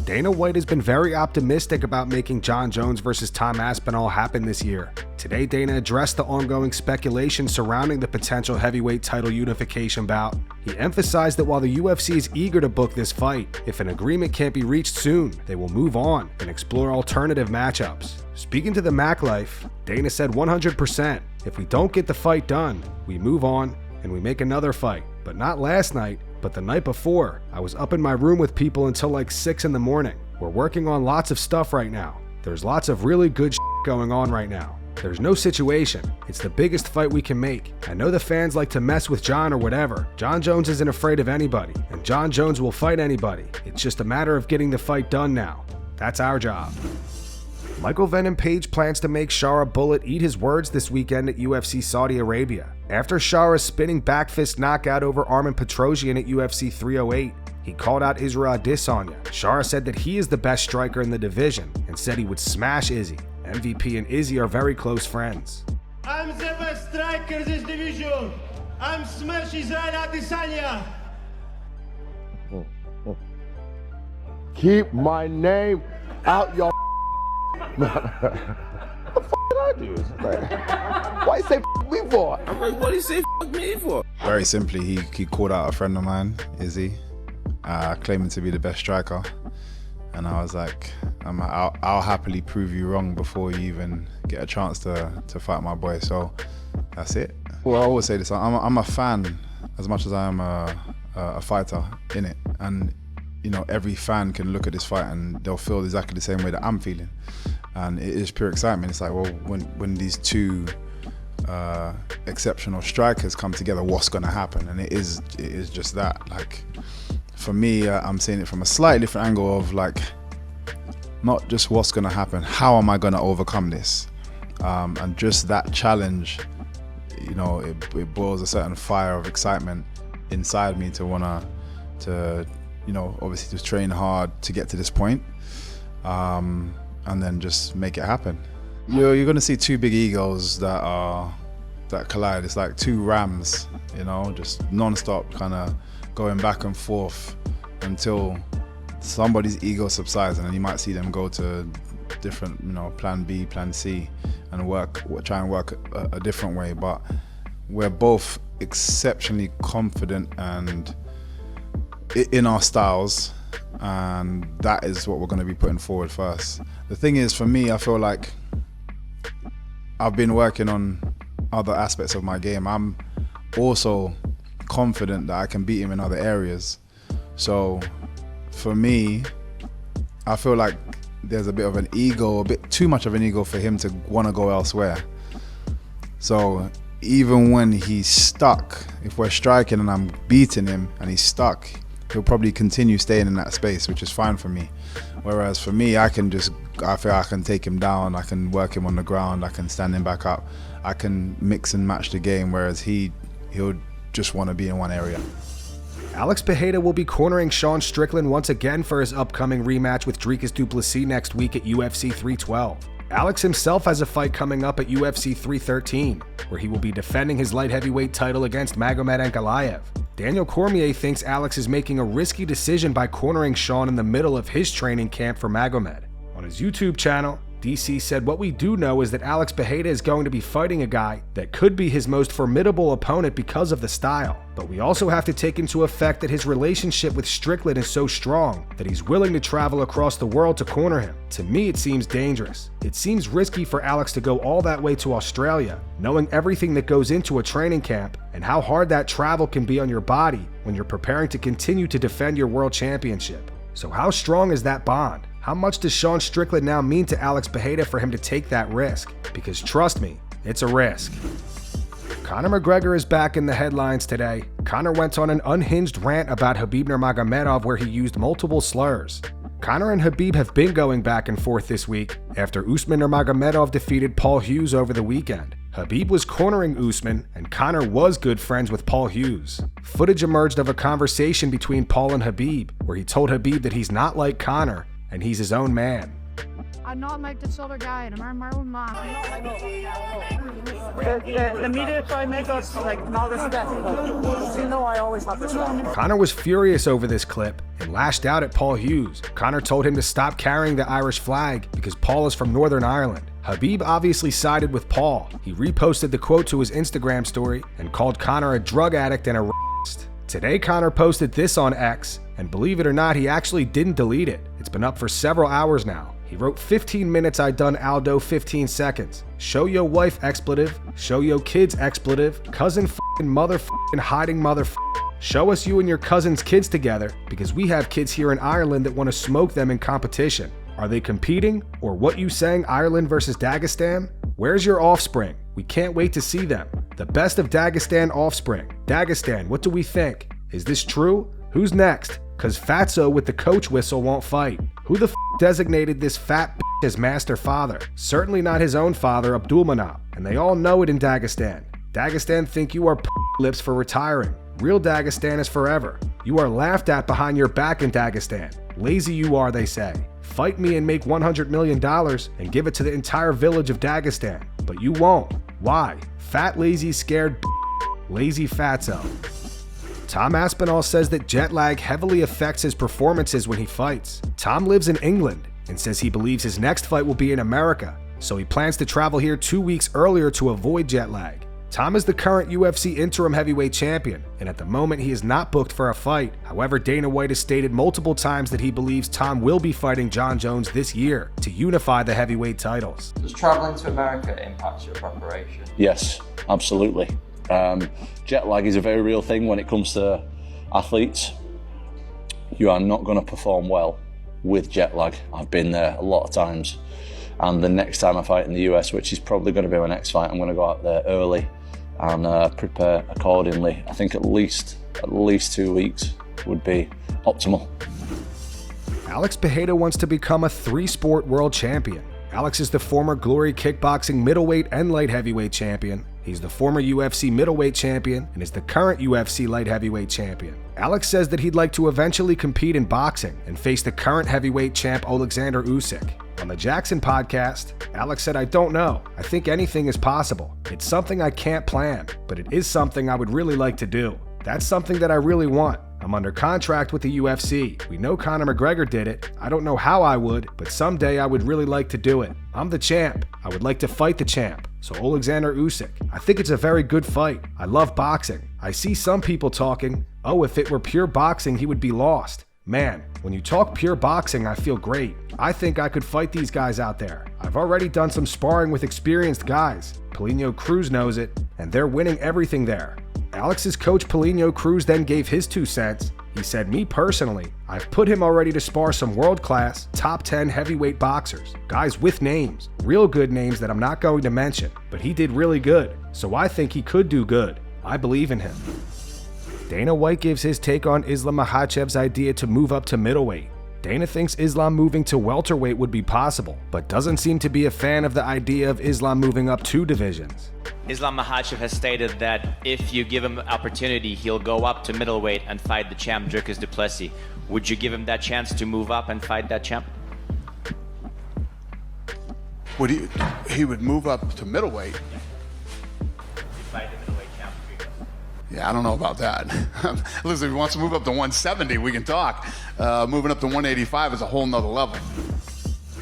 Dana White has been very optimistic about making Jon Jones versus Tom Aspinall happen this year. Today, Dana addressed the ongoing speculation surrounding the potential heavyweight title unification bout. He emphasized that while the UFC is eager to book this fight, if an agreement can't be reached soon, they will move on and explore alternative matchups. Speaking to the Mac Life, Dana said 100%, if we don't get the fight done, we move on and we make another fight. But not last night, but the night before. I was up in my room with people until like 6 in the morning. We're working on lots of stuff right now. There's lots of really good going on right now. There's no situation. It's the biggest fight we can make. I know the fans like to mess with Jon or whatever. Jon Jones isn't afraid of anybody, and Jon Jones will fight anybody. It's just a matter of getting the fight done now. That's our job. Michael Venom Page plans to make Shara Bullet eat his words this weekend at UFC Saudi Arabia. After Shara's spinning back fist knockout over Armen Petrosyan at UFC 308, he called out Israel Adesanya. Shara said that he is the best striker in the division and said he would smash Izzy. MVP and Izzy are very close friends. I'm the best striker in this division. I'm smash Israel Adesanya. Keep my name out your what the f*** did I do? Like, why you say f*** me for? I'm like, what do you say f*** me for? Very simply, he called out a friend of mine, Izzy, claiming to be the best striker. And I was like, I'll happily prove you wrong before you even get a chance to fight my boy. So that's it. Well, I always say this, I'm a fan as much as I am a fighter in it. And you know, every fan can look at this fight and they'll feel exactly the same way that I'm feeling. And it is pure excitement. It's like, well, when these two exceptional strikers come together, what's gonna happen? And it is just that. Like, for me, I'm seeing it from a slightly different angle of like, not just what's gonna happen, how am I gonna overcome this? And just that challenge, you know, it boils a certain fire of excitement inside me to wanna, you know, obviously just train hard to get to this point, and then just make it happen. You're gonna see two big egos that collide. It's like two rams, you know, just non-stop kind of going back and forth until somebody's ego subsides, and then you might see them go to different, you know, plan B, plan C, and try and work a different way. But we're both exceptionally confident and in our styles, and that is what we're going to be putting forward first. The thing is, for me, I feel like I've been working on other aspects of my game. I'm also confident that I can beat him in other areas. So for me, I feel like there's a bit of an ego, a bit too much of an ego for him to want to go elsewhere. So even when he's stuck, if we're striking and I'm beating him and he's stuck, he'll probably continue staying in that space, which is fine for me. Whereas for me, I feel I can take him down, I can work him on the ground, I can stand him back up, I can mix and match the game, whereas he'll just want to be in one area. Alex Pereira will be cornering Sean Strickland once again for his upcoming rematch with Dricus Du Plessis next week at UFC 312. Alex himself has a fight coming up at UFC 313, where he will be defending his light heavyweight title against Magomed Ankalaev. Daniel Cormier thinks Alex is making a risky decision by cornering Sean in the middle of his training camp for Magomed. On his YouTube channel, DC said, "What we do know is that Alex Pereira is going to be fighting a guy that could be his most formidable opponent because of the style. But we also have to take into effect that his relationship with Strickland is so strong that he's willing to travel across the world to corner him. To me, it seems dangerous. It seems risky for Alex to go all that way to Australia, knowing everything that goes into a training camp and how hard that travel can be on your body when you're preparing to continue to defend your world championship. So how strong is that bond? How much does Sean Strickland now mean to Alex Pereira for him to take that risk? Because trust me, it's a risk." Conor McGregor is back in the headlines today. Conor went on an unhinged rant about Khabib Nurmagomedov where he used multiple slurs. Conor and Khabib have been going back and forth this week after Usman Nurmagomedov defeated Paul Hughes over the weekend. Khabib was cornering Usman, and Conor was good friends with Paul Hughes. Footage emerged of a conversation between Paul and Khabib, where he told Khabib that he's not like Conor, and he's his own man. I'm not like this other guy, and I'm my own man. I'm not like this other guy. The media try to make us like not respect. You know I always have respect. Conor was furious over this clip and lashed out at Paul Hughes. Conor told him to stop carrying the Irish flag because Paul is from Northern Ireland. Khabib obviously sided with Paul. He reposted the quote to his Instagram story and called Conor a drug addict and a racist. Today, Conor posted this on X, and believe it or not, he actually didn't delete it. It's been up for several hours now. He wrote 15 minutes I done Aldo 15 seconds. Show your wife expletive. Show your kids expletive. Cousin f***ing mother f***ing hiding mother f***. Show us you and your cousin's kids together because we have kids here in Ireland that want to smoke them in competition. Are they competing? Or what you saying, Ireland versus Dagestan? Where's your offspring? We can't wait to see them. The best of Dagestan offspring. Dagestan, what do we think? Is this true? Who's next? Cause Fatso with the coach whistle won't fight. Who the f designated this fat b as master father? Certainly not his own father, Abdulmanap. And they all know it in Dagestan. Dagestan think you are p lips for retiring. Real Dagestan is forever. You are laughed at behind your back in Dagestan. Lazy you are, they say. Fight me and make $100 million and give it to the entire village of Dagestan. But you won't. Why? Fat, lazy, scared b lazy fatso. Tom Aspinall says that jet lag heavily affects his performances when he fights. Tom lives in England and says he believes his next fight will be in America, so he plans to travel here 2 weeks earlier to avoid jet lag. Tom is the current UFC interim heavyweight champion, and at the moment he is not booked for a fight. However, Dana White has stated multiple times that he believes Tom will be fighting Jon Jones this year to unify the heavyweight titles. Does traveling to America impact your preparation? Yes, absolutely. Jet lag is a very real thing when it comes to athletes. You are not going to perform well with jet lag. I've been there a lot of times, and the next time I fight in the US, which is probably going to be my next fight, I'm going to go out there early and prepare accordingly. I think at least 2 weeks would be optimal. Alex Pereira wants to become a 3-sport world champion. Alex is the former Glory Kickboxing middleweight and light heavyweight champion. He's the former UFC middleweight champion and is the current UFC light heavyweight champion. Alex says that he'd like to eventually compete in boxing and face the current heavyweight champ Oleksandr Usyk. On the Jackson podcast, Alex said, "I don't know. I think anything is possible. It's something I can't plan, but it is something I would really like to do. That's something that I really want. I'm under contract with the UFC. We know Conor McGregor did it. I don't know how I would, but someday I would really like to do it. I'm the champ. I would like to fight the champ. So Oleksandr Usyk. I think it's a very good fight. I love boxing. I see some people talking, oh, if it were pure boxing, he would be lost. Man, when you talk pure boxing, I feel great. I think I could fight these guys out there. I've already done some sparring with experienced guys. Polino Cruz knows it, and they're winning everything there." Alex's coach Polino Cruz then gave his 2 cents. He said, "Me personally, I've put him already to spar some world-class, top 10 heavyweight boxers. Guys with names, real good names that I'm not going to mention, but he did really good, so I think he could do good. I believe in him." Dana White gives his take on Islam Makhachev's idea to move up to middleweight. Dana thinks Islam moving to welterweight would be possible, but doesn't seem to be a fan of the idea of Islam moving up 2 divisions. Islam Makhachev has stated that if you give him opportunity, he'll go up to middleweight and fight the champ Dricus Du Plessis. Would you give him that chance to move up and fight that champ? He would move up to middleweight? Fight the middleweight champ. Yeah, I don't know about that. Listen, if he wants to move up to 170, we can talk. Moving up to 185 is a whole nother level.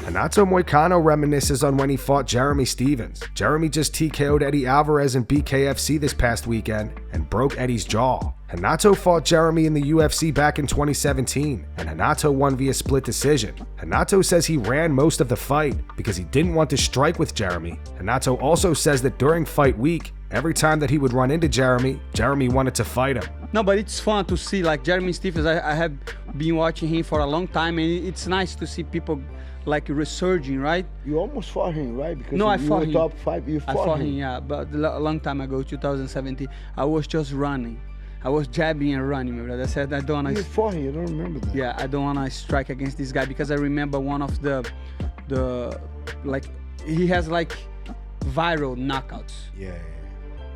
Renato Moicano reminisces on when he fought Jeremy Stevens. Jeremy just TKO'd Eddie Alvarez in BKFC this past weekend and broke Eddie's jaw. Renato fought Jeremy in the UFC back in 2017, and Renato won via split decision. Renato says he ran most of the fight because he didn't want to strike with Jeremy. Renato also says that during fight week, every time that he would run into Jeremy, Jeremy wanted to fight him. No, but it's fun to see, like Jeremy Stevens, I have been watching him for a long time, and it's nice to see people like resurging, right? You almost fought him, right? Because no, I you fought were him. top 5, you fought him. I fought him, yeah, but a long time ago, 2017. I was just running. I was jabbing and running, my brother. I said, I don't want to... You fought him, I don't remember that. Yeah, I don't want to strike against this guy because I remember one of the like, he has like viral knockouts. Yeah.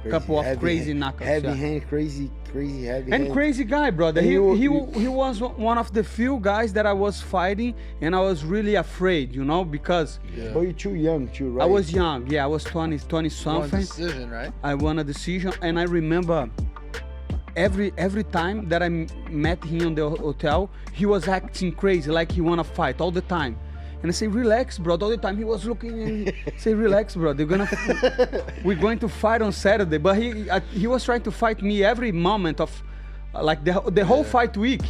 Couple of crazy knockouts. Heavy yeah. hand, crazy crazy heavy. And head. crazy guy, brother. And He was one of the few guys that I was fighting, and I was really afraid, you know, because But you're too young, too, right? I was young. Yeah, I was 20 something. One decision, right? I won a decision, and I remember every time that I met him in the hotel, he was acting crazy, like he wanna fight all the time. And I say, relax, bro. All the time he was looking and say, relax, bro. We're going to fight on Saturday. But he was trying to fight me every moment of, like the whole fight week.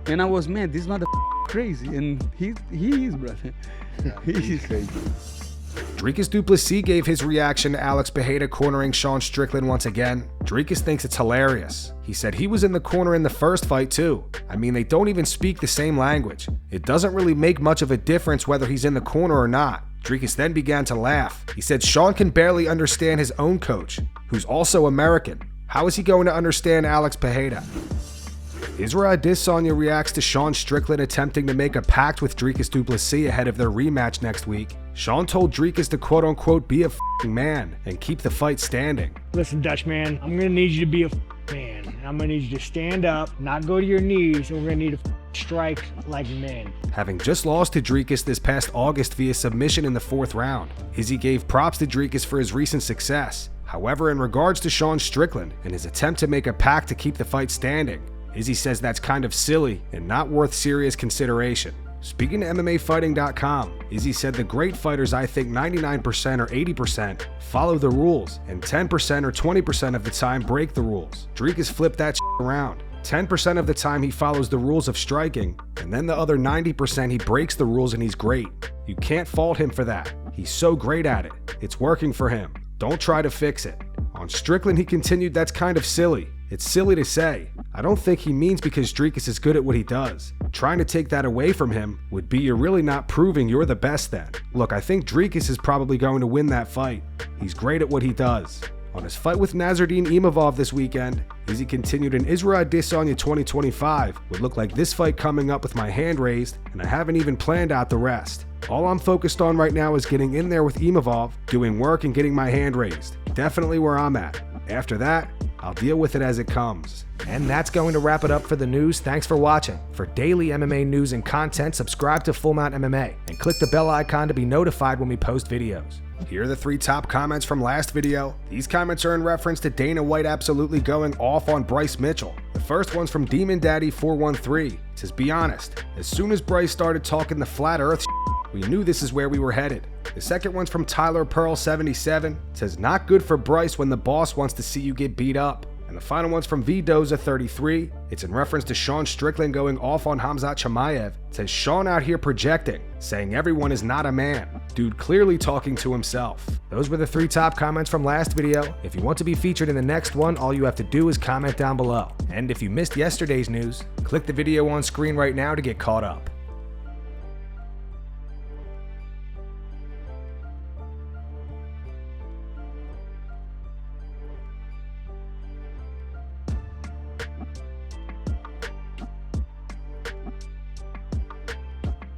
And I was, man, this mother crazy. And he is, brother. He is crazy. Dricus Du Plessis gave his reaction to Alex Pereira cornering Sean Strickland once again. Dricus thinks it's hilarious. He said he was in the corner in the first fight too. I mean, they don't even speak the same language. It doesn't really make much of a difference whether he's in the corner or not. Dricus then began to laugh. He said Sean can barely understand his own coach, who's also American. How is he going to understand Alex Pereira? Israel Adesanya reacts to Sean Strickland attempting to make a pact with Dricus Du Plessis ahead of their rematch next week. Sean told Dricus to quote-unquote be a f***ing man and keep the fight standing. Listen, Dutch man, I'm gonna need you to be a man. I'm gonna need you to stand up, not go to your knees, and we're gonna need to strike like men. Having just lost to Dricus this past August via submission in the 4th round, Izzy gave props to Dricus for his recent success. However, in regards to Sean Strickland and his attempt to make a pact to keep the fight standing, Izzy says that's kind of silly and not worth serious consideration. Speaking to MMAfighting.com, Izzy said the great fighters, I think 99% or 80%, follow the rules, and 10% or 20% of the time break the rules. Dricus flipped that around. 10% of the time he follows the rules of striking, and then the other 90% he breaks the rules and he's great. You can't fault him for that. He's so great at it. It's working for him. Don't try to fix it. On Strickland, he continued, that's kind of silly. It's silly to say. I don't think he means because Dricus is good at what he does. Trying to take that away from him would be you're really not proving you're the best then. Look, I think Dricus is probably going to win that fight. He's great at what he does. On his fight with Nasruddin Imavov this weekend, Izzy continued in Israel Adesanya 2025 would look like this fight coming up with my hand raised, and I haven't even planned out the rest. All I'm focused on right now is getting in there with Imavov, doing work and getting my hand raised. Definitely where I'm at. After that, I'll deal with it as it comes. And that's going to wrap it up for the news. Thanks for watching. For daily MMA news and content, subscribe to Full Mount MMA and click the bell icon to be notified when we post videos. Here are the 3 top comments from last video. These comments are in reference to Dana White absolutely going off on Bryce Mitchell. The first one's from Demon Daddy 413. It says, be honest, as soon as Bryce started talking the flat earth we knew this is where we were headed. The second one's from Tyler Pearl 77. It says, not good for Bryce when the boss wants to see you get beat up. And the final one's from Vdoza 33. It's in reference to Sean Strickland going off on Khamzat Chimaev. It says, Sean out here projecting, saying everyone is not a man. Dude clearly talking to himself. Those were the 3 top comments from last video. If you want to be featured in the next one, all you have to do is comment down below. And if you missed yesterday's news, click the video on screen right now to get caught up.